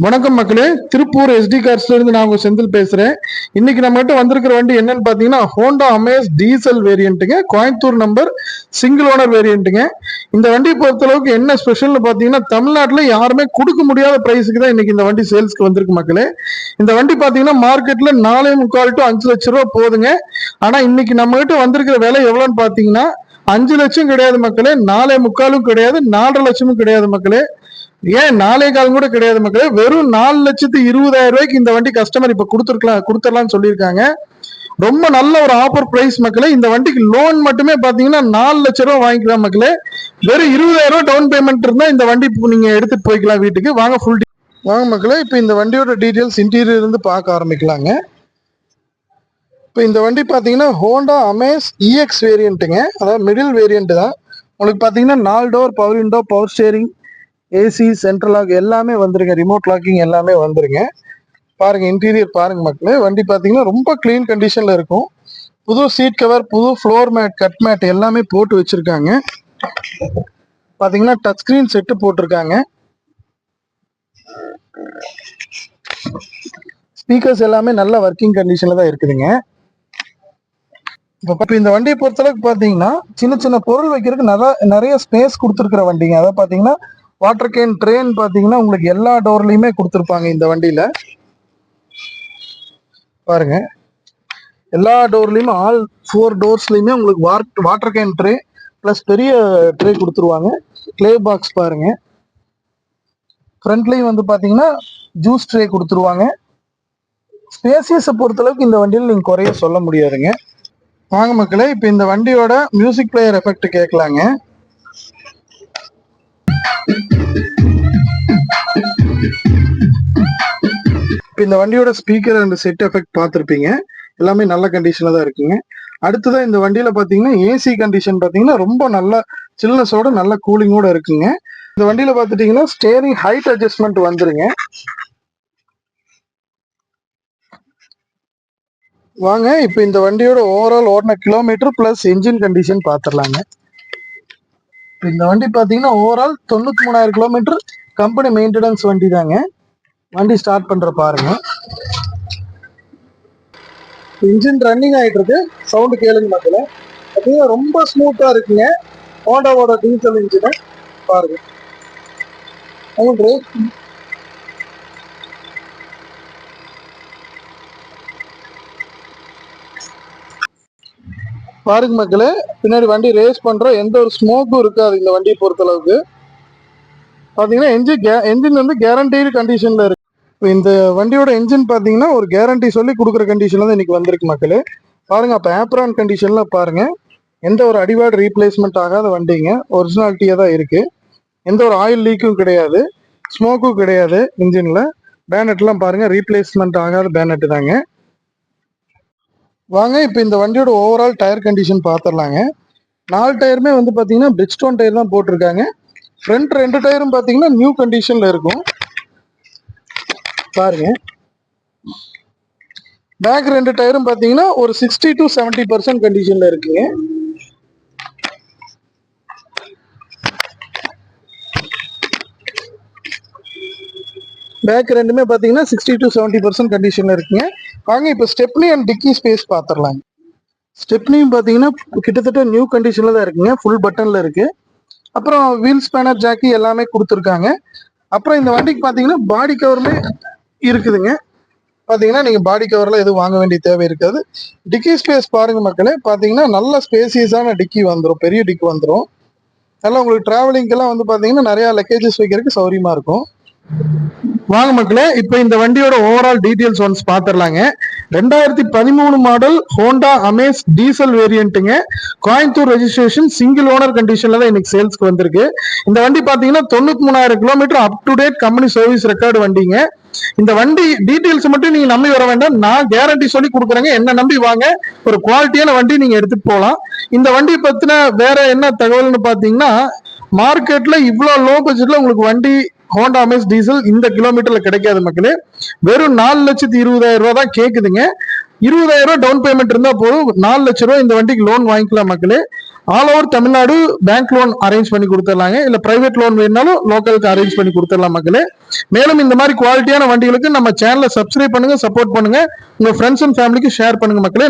வணக்கம் மக்களே, திருப்பூர் எஸ்டி கார்ஸ்ல இருந்து நான் உங்க செந்தில் பேசுறேன். இன்னைக்கு நம்ம கிட்ட வந்திருக்கிற வண்டி என்னன்னு பாத்தீங்கன்னா ஹோண்டா அமேஸ் டீசல் வேரியன்ட்டுங்க, கோயம்புத்தூர் நம்பர், சிங்கிள் ஓனர் வேரியன்ட்டுங்க. இந்த வண்டியை பொறுத்தளவுக்கு என்ன ஸ்பெஷல்னு பாத்தீங்கன்னா தமிழ்நாட்டுல யாருமே கொடுக்க முடியாத பிரைஸுக்கு தான் இன்னைக்கு இந்த வண்டி சேல்ஸ்க்கு வந்திருக்கு மக்களே. இந்த வண்டி பாத்தீங்கன்னா மார்க்கெட்ல 4.25 to 5 லட்சம் ரூபா போகுதுங்க. ஆனா இன்னைக்கு நம்ம கிட்ட வந்திருக்கிற விலை எவ்வளவுன்னு பாத்தீங்கன்னா 5 லட்சம் கிடையாது மக்களே, 4.25 கிடையாது, 4.5 லட்சமும் கிடையாது மக்களே, ஏன் 4.25 கூட கிடையாது மக்களே, வெறும் 4,20,000 ரூபாய்க்கு இந்த வண்டி கஸ்டமர் இப்ப கொடுத்துடலாம்னு சொல்லியிருக்காங்க. ரொம்ப நல்ல ஒரு ஆஃபர் பிரைஸ் மக்களே. இந்த வண்டிக்கு லோன் மட்டுமே பாத்தீங்கன்னா 4 லட்சம் ரூபாய் வாங்கிக்கலாம் மக்களே. வெறும் 20,000 ரூபாய் டவுன் பேமெண்ட் இருந்தா இந்த வண்டி நீங்க எடுத்துட்டு போய்க்கலாம் வீட்டுக்கு. வாங்க ஃபுல் வாங்க மக்களே, இப்ப இந்த வண்டியோட டீடைல்ஸ் இன்டீரியர் இருந்து பார்க்க ஆரம்பிக்கலாங்க. இப்போ இந்த வண்டி பார்த்தீங்கன்னா ஹோண்டா அமேஸ் இஎக்ஸ் வேரியண்ட்டுங்க, அதாவது மிடில் வேரியண்ட் தான். உங்களுக்கு பார்த்தீங்கன்னா 4 door power window, power steering, AC, central lock எல்லாமே வந்துருங்க, ரிமோட் லாக்கிங் எல்லாமே வந்துருங்க. பாருங்க இன்டீரியர் பாருங்க மக்களே. வண்டி பார்த்தீங்கன்னா ரொம்ப கிளீன் கண்டிஷன்ல இருக்கும். புது சீட் கவர், புது ஃப்ளோர் மேட், கட் மேட் எல்லாமே போட்டு வச்சிருக்காங்க. பார்த்தீங்கன்னா டச் ஸ்கிரீன் செட்டு போட்டிருக்காங்க. ஸ்பீக்கர்ஸ் எல்லாமே நல்ல ஒர்க்கிங் கண்டிஷன்ல தான் இருக்குதுங்க. இப்போ இந்த வண்டியை பொறுத்தளவுக்கு பார்த்தீங்கன்னா சின்ன சின்ன பொருள் வைக்கிறதுக்கு நிறைய ஸ்பேஸ் கொடுத்துருக்குற வண்டிங்க. அதாவது பார்த்தீங்கன்னா வாட்டர் கேன் ட்ரெயின் பார்த்தீங்கன்னா உங்களுக்கு எல்லா டோர்லையுமே கொடுத்துருப்பாங்க இந்த வண்டியில. பாருங்க எல்லா டோர்லையுமே, ஆல் 4 டோர்ஸ்லையுமே உங்களுக்கு வாட்டர் கேன் ட்ரே ப்ளஸ் பெரிய ட்ரே கொடுத்துருவாங்க. கிளே பாக்ஸ் பாருங்க. ஃப்ரண்ட்லையும் வந்து பார்த்தீங்கன்னா ஜூஸ் ட்ரே கொடுத்துருவாங்க. ஸ்பேசியஸை பொறுத்தளவுக்கு இந்த வண்டியில் நீங்கள் குறைய சொல்ல முடியாதுங்க. வாங்க மக்களே, இப்போ இந்த வண்டியோட மியூசிக் பிளேயர் எஃபெக்ட் கேட்கலாங்க. இப்போ இந்த வண்டியோட ஸ்பீக்கர் அண்ட் செட் எஃபெக்ட் பார்த்துருப்பீங்க, எல்லாமே நல்ல கண்டிஷன்ல தான் இருக்குங்க. அடுத்ததான் இந்த வண்டியில பார்த்தீங்கன்னா ஏசி கண்டிஷன் பார்த்தீங்கன்னா ரொம்ப நல்ல சில்னஸோட நல்ல கூலிங்கோட இருக்குங்க. இந்த வண்டியில பார்த்துட்டீங்கன்னா ஸ்டேரிங் ஹைட் அட்ஜஸ்ட்மெண்ட் வந்துருங்க. வாங்க இப்போ இந்த வண்டியோட ஓவரால் ஓடின கிலோமீட்டர் பிளஸ் என்ஜின் கண்டிஷன் பார்த்துடலாங்க. இந்த வண்டி பார்த்தீங்கன்னா ஓவரால் 93,000 கிலோமீட்டர் கம்பெனி மெயின்டெனன்ஸ் வண்டி தாங்க. வண்டி ஸ்டார்ட் பண்ற பாருங்க. இன்ஜின் ரன்னிங் ஆகிட்டு இருக்கு, சவுண்டு கேளுங்க மக்களே. பார்த்தீங்கன்னா ரொம்ப ஸ்மூத்தா இருக்குங்க ஹோண்டாவோட டீசல் இன்ஜினை. பாருங்க பாருங்க மக்களே, பின்னாடி வண்டி ரேஸ் பண்றோம், எந்த ஒரு ஸ்மோக்கும் இருக்காது இந்த வண்டியை பொறுத்தளவுக்கு. பாத்தீங்கன்னா என்ஜின் வந்து கேரண்டீடு கண்டிஷன்ல இருக்கு. இந்த வண்டியோட என்ஜின் பாத்தீங்கன்னா ஒரு கேரண்டி சொல்லி கொடுக்குற கண்டிஷன்ல தான் இன்னைக்கு வந்திருக்கு மக்களே. பாருங்க அப்ப ஆப்ரான் கண்டிஷன்ல பாருங்க, எந்த ஒரு அடிவாடு ரீப்ளேஸ்மெண்ட் ஆகாத வண்டிங்க, ஒரிஜினாலிட்டியா தான் இருக்கு. எந்த ஒரு ஆயில் லீக்கும் கிடையாது, ஸ்மோக்கும் கிடையாது இன்ஜின்ல. பேனட்லாம் பாருங்க ரீப்ளேஸ்மெண்ட் ஆகாத பேனட் தாங்க. வாங்க இப்போ இந்த வண்டியோட ஓவரால் டயர் கண்டிஷன் பார்த்துடலாங்க. 4 டயருமே வந்து பார்த்தீங்கன்னா பிரிட்ஜ்ஸ்டோன் டயர் தான் போட்டிருக்காங்க. ஃப்ரண்ட் 2 டயரும் பார்த்தீங்கன்னா நியூ கண்டிஷன்ல இருக்கும். பாருங்க பேக் 2 டயரும் பார்த்தீங்கன்னா ஒரு 60 to 70% கண்டிஷன்ல இருக்குங்க. பேக் ரெண்டுமே பார்த்தீங்கன்னா 60 to 70% கண்டிஷன்ல இருக்குங்க. வாங்க இப்போ ஸ்டெப்னி அண்ட் டிக்கி ஸ்பேஸ் பார்த்துடலாங்க. ஸ்டெப்னியும் பார்த்தீங்கன்னா கிட்டத்தட்ட நியூ கண்டிஷன்ல தான் இருக்குங்க, ஃபுல் பட்டன்ல இருக்கு. அப்புறம் வீல் ஸ்பேனர் ஜாக்கி எல்லாமே கொடுத்துருக்காங்க. அப்புறம் இந்த வண்டிக்கு பார்த்தீங்கன்னா பாடி கவருமே இருக்குதுங்க. பார்த்தீங்கன்னா நீங்கள் பாடி கவர்லாம் எதுவும் வாங்க வேண்டிய தேவை இருக்காது. டிக்கி ஸ்பேஸ் பாருங்க மக்களே, பார்த்தீங்கன்னா நல்ல ஸ்பேசியஸான டிக்கி வந்துடும், பெரிய டிக்கி வந்துடும். நல்லா உங்களுக்கு டிராவலிங்கெல்லாம் வந்து பார்த்தீங்கன்னா நிறையா லக்கேஜஸ் வைக்கிறதுக்கு சௌரியமா இருக்கும். வாங்க மக்களே, இப்போ இந்த வண்டியோட ஓவரால் டீடைல்ஸ் ஒன்ஸ் பார்த்துடலாங்க. 2013 மாடல் ஹோண்டா அமேஸ் டீசல் வேரியண்ட்டுங்க, கோயம்புத்தூர் ரெஜிஸ்ட்ரேஷன், சிங்கிள் ஓனர் கண்டிஷன்ல தான் இன்னைக்கு சேல்ஸ்க்கு வந்திருக்கு. இந்த வண்டி பார்த்தீங்கன்னா 93,000 kilometre up to date company service record வண்டிங்க. இந்த வண்டி டீடைல்ஸ் மட்டும் நீங்க நம்பி வர வேண்டாம், நான் கேரண்டி சொல்லி கொடுக்குறேங்க. என்ன நம்பி வாங்க, ஒரு குவாலிட்டியான வண்டி நீங்க எடுத்துட்டு போகலாம். இந்த வண்டி பத்தின வேற என்ன தகவல்னு பாத்தீங்கன்னா, மார்க்கெட்ல இவ்வளவு லோ பட்ஜெட்ல உங்களுக்கு வண்டி ஹோண்டா அமேஸ் டீசல் இந்த கிலோமீட்டர்ல கிடைக்காது மக்களே. வெறும் 4,20,000 ரூபாய் தான் கேக்குதுங்க. 20,000 ரூபாய் டவுன் பேமெண்ட் இருந்தா போதும், 4 லட்சம் ரூபாய் இந்த வண்டிக்கு லோன் வாங்கிக்கலாம் மக்களே. All over Tamil Nadu bank loan arrange பண்ணி கொடுத்துடலாங்க. இல்ல பிரைவேட் லோன் வேணாலும் லோக்கலுக்கு அரேஞ்ச் பண்ணி கொடுத்துடலாம் மக்களே. மேலும் இந்த மாதிரி குவாலிட்டியான வண்டிகளுக்கு நம்ம சேனலை சப்ஸ்கிரைப் பண்ணுங்க, சப்போர்ட் பண்ணுங்க, உங்க ஃப்ரெண்ட்ஸ் அண்ட் ஃபேமிலிக்கு ஷேர் பண்ணுங்க மக்களே.